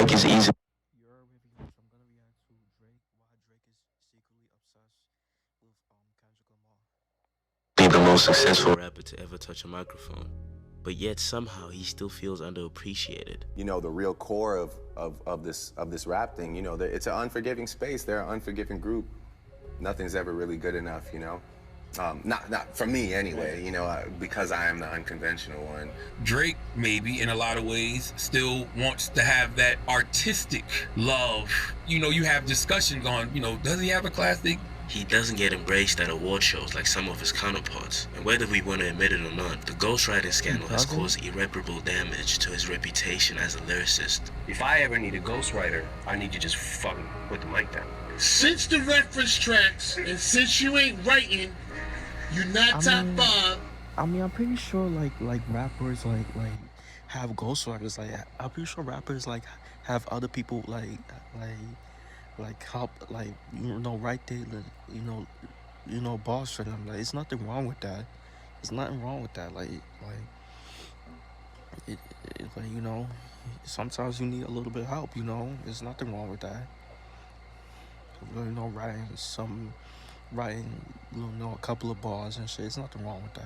Drake is easy. You're WavyOcho. I'm gonna react to Drake. Why Drake is secretly obsessed with Kendrick Lamar. Be the most successful rapper to ever touch a microphone, but yet somehow he still feels underappreciated. You know, the real core of this rap thing. You know, it's an unforgiving space. They're an unforgiving group. Nothing's ever really good enough. You know. Not for me anyway, you know, because I am the unconventional one. Drake, maybe in a lot of ways, still wants to have that artistic love. You know, you have discussions on, you know, does he have a classic? He doesn't get embraced at award shows like some of his counterparts. And whether we want to admit it or not, the ghostwriting scandal has caused irreparable damage to his reputation as a lyricist. If I ever need a ghostwriter, I need to just fucking put the mic down. Since the reference tracks, and since you ain't writing, you're not top five. I mean, I'm pretty sure like rappers like have ghostwriters. Like I'm pretty sure rappers like have other people like help write their bars for them. Like it's nothing wrong with that. There's nothing wrong with that. Like you know, sometimes you need a little bit of help. You know, there's nothing wrong with that. You know, writing, a couple of bars and shit. There's nothing wrong with that.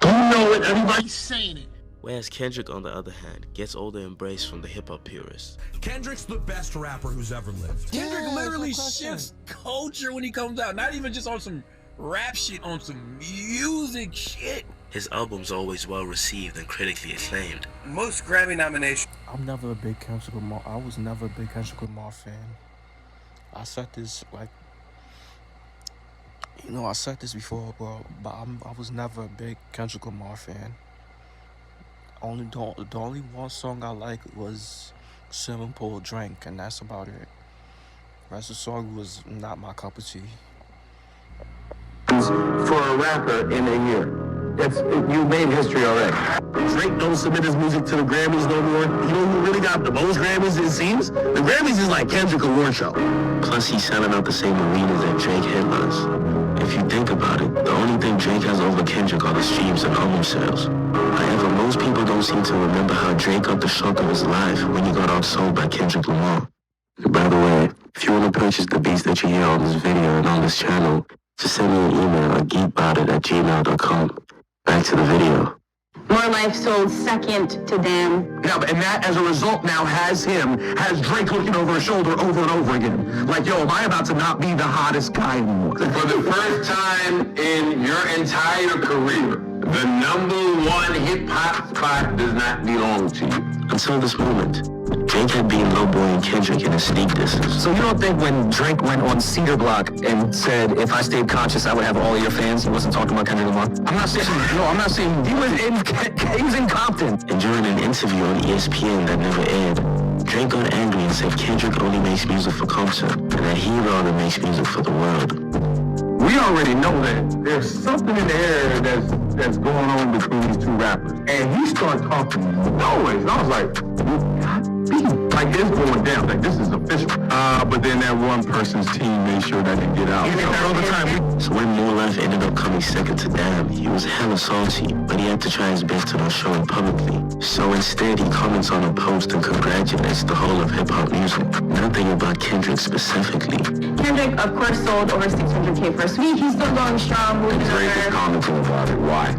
You know it, everybody's saying it. Whereas Kendrick, on the other hand, gets all the embrace from the hip-hop purists. Kendrick's the best rapper who's ever lived. Kendrick literally shifts culture when he comes out. Not even just on some rap shit, on some music shit. His album's always well received and critically acclaimed. Most Grammy nominations. I'm never a big Kendrick Lamar. I was never a big Kendrick Lamar fan. I said this I said this before, bro, but I was never a big Kendrick Lamar fan. The only one song I liked was Swimming Pool Drink, and that's about it. The rest of the song was not my cup of tea. For a rapper in a year. You made history already. Drake don't submit his music to the Grammys no more. You know who really got the most Grammys, it seems? The Grammys is like Kendrick Award show. Plus, he's selling out the same arenas that Drake headlines. If you think about it, the only thing Drake has over Kendrick are the streams and album sales. However, most people don't seem to remember how Drake got the shock of his life when he got outsold by Kendrick Lamar. By the way, if you want to purchase the beats that you hear on this video and on this channel, just send me an email at geekboutit@gmail.com. Back to the video. More Life sold second to Damn. Yeah, and that, as a result, now has Drake looking over his shoulder over and over again. Like, yo, am I about to not be the hottest guy anymore? For the first time in your entire career, the #1 hip-hop spot does not belong to you. Until this moment, Drake had been lowboying Kendrick in his sneak disses. So you don't think when Drake went on Cedar Block and said, if I stayed conscious, I would have all your fans, he wasn't talking about Kendrick Lamar? I'm not saying, he was in Compton. And during an interview on ESPN that never aired, Drake got angry and said Kendrick only makes music for Compton, and that he rather makes music for the world. We already know that there's something in the air that's going on between these two rappers. And he started talking noise. And I was like, like it's going down. Like this is official. But then that one person's team made sure that didn't get out. All the time. So when More Life ended up coming second to Damn, he was hella salty, but he had to try his best to not show it publicly. So instead, he comments on a post and congratulates the whole of hip-hop music. Nothing about Kendrick specifically. Kendrick, of course, sold over 600K first week. He's still going strong. Drake is commenting about it. Why?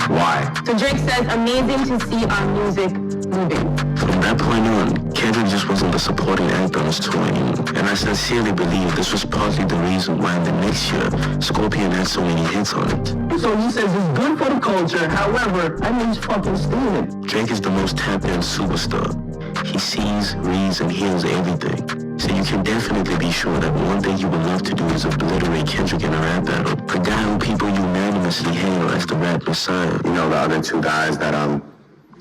Why? So Drake says, amazing to see our music moving. From that point on, Kendrick just wasn't the supporting act on his tour anymore. And I sincerely believe this was partly the reason why in the next year, Scorpion had so many hits on it. So he says it's good for the culture, however, I mean, he's fucking stealing. Drake is the most tapped-in superstar. He sees, reads, and hears everything. So you can definitely be sure that one thing you would love to do is obliterate Kendrick in a rap battle. The guy who people unanimously hail as the rap messiah. You know, the other two guys that I'm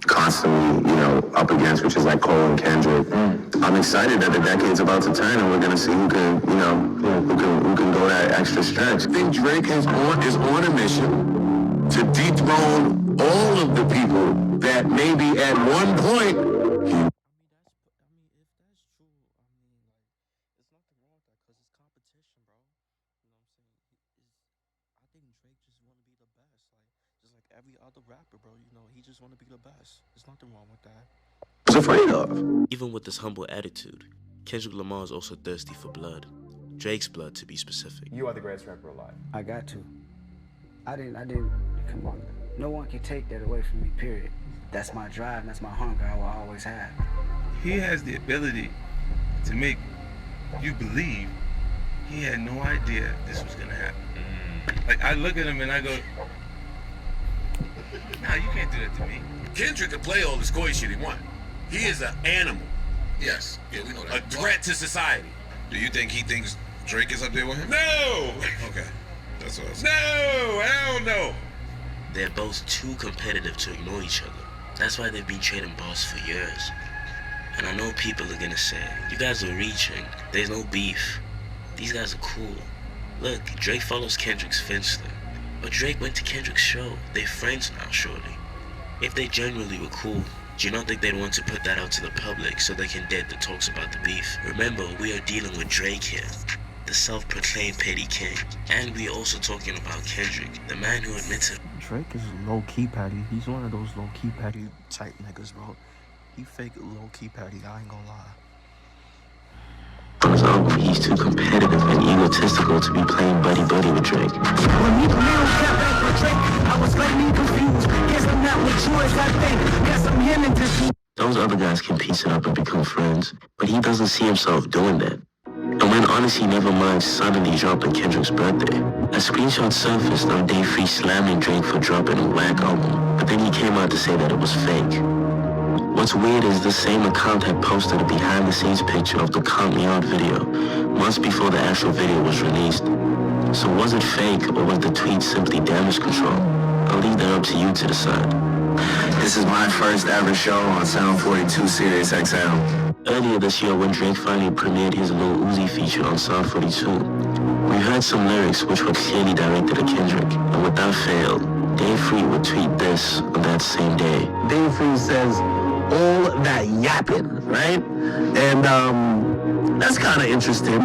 constantly, up against, which is like Cole and Kendrick. I'm excited that the decade's about to turn and we're gonna see who can, who can go that extra stretch. I think Drake is on a mission to dethrone all of the people that maybe at one point Every other rapper, bro, he just want to be the best. There's nothing wrong with that. afraid of? Even with this humble attitude, Kendrick Lamar is also thirsty for blood. Drake's blood, to be specific. You are the greatest rapper alive. I got to. I didn't, come on. No one can take that away from me, period. That's my drive, and that's my hunger I will always have. He has the ability to make you believe he had no idea this was gonna happen. Like, I look at him and I go, nah, you can't do that to me. Kendrick can play all this coy shit he want. He is an animal. Yes, yeah, we know that. A threat to society. Do you think he thinks Drake is up there with him? No! Okay, that's what I was No! Hell no! They're both too competitive to ignore each other. That's why they've been trading bars for years. And I know people are gonna say, you guys are reaching, there's no beef. These guys are cool. Look, Drake follows Kendrick's Finsta. But Drake went to Kendrick's show. They're friends now, surely. If they genuinely were cool, do you not think they'd want to put that out to the public so they can dead the talks about the beef? Remember, we are dealing with Drake here, the self-proclaimed petty king. And we are also talking about Kendrick, the man who admits it. Drake is low-key petty. He's one of those low-key petty type niggas, bro. He fake low-key petty, I ain't gonna lie. On his album, he's too competitive and egotistical to be playing buddy-buddy with Drake. When me got back with Drake, I was slightly confused. Guess I'm not with yours, I think. Guess I'm him in this. Those other guys can piece it up and become friends, but he doesn't see himself doing that. And when Honestly Nevermind suddenly dropped on Kendrick's birthday, a screenshot surfaced of Dave Free slamming Drake for dropping a whack album, but then he came out to say that it was fake. What's weird is the same account had posted a behind-the-scenes picture of the Count Me Out video months before the actual video was released. So was it fake, or was the tweet simply damage control? I'll leave that up to you to decide. This is my first ever show on Sound 42 Sirius XM. Earlier this year, when Drake finally premiered his Lil Uzi feature on Sound 42, we heard some lyrics which were clearly directed at Kendrick, and without fail, Dave Free would tweet this on that same day. Dave Free says, all that yapping, right? And that's kind of interesting.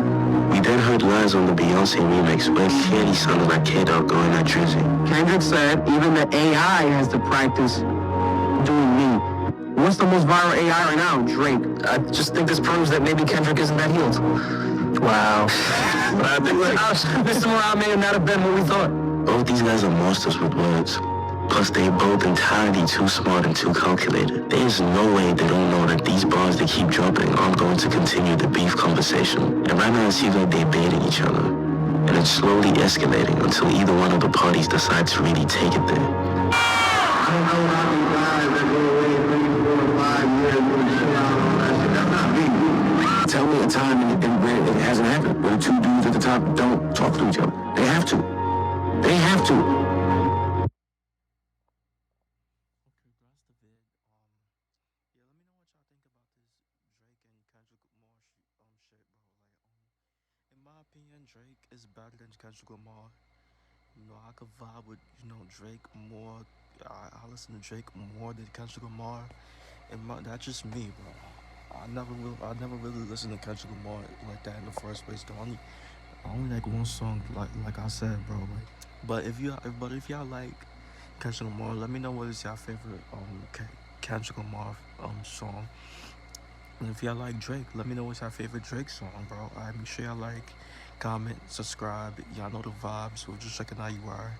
We then heard Lies on the Beyonce remix, where it clearly sounded like K-Dog going at Drizzy. Kendrick said even the AI has to practice doing me. What's the most viral AI right now? Drake. I just think this proves that maybe Kendrick isn't that healed. Wow. But I think this morale may not have been what we thought. Both these guys are monsters with words. Plus, they're both entirely too smart and too calculated. There's no way they don't know that these bars they keep dropping aren't going to continue the beef conversation. And right now it seems like they're baiting each other. And it's slowly escalating until either one of the parties decides to really take it there. I don't know how many guys that go away 3, 4, 5 years and chill out and all that shit. That's not me. Tell me a time and where it hasn't happened, where the two dudes at the top don't talk to each other. They have to. They have to. Drake is better than Kendrick Lamar. You know, I could vibe with, Drake more. I listen to Drake more than Kendrick Lamar. And that's just me, bro. I never really listened to Kendrick Lamar like that in the first place. I only like one song, like I said, bro. But if y'all like Kendrick Lamar, let me know what is your favorite Kendrick Lamar song. And if y'all like Drake, let me know what's your favorite Drake song, bro. Make sure y'all like, comment, subscribe. Y'all know the vibes. We're just checking how you are.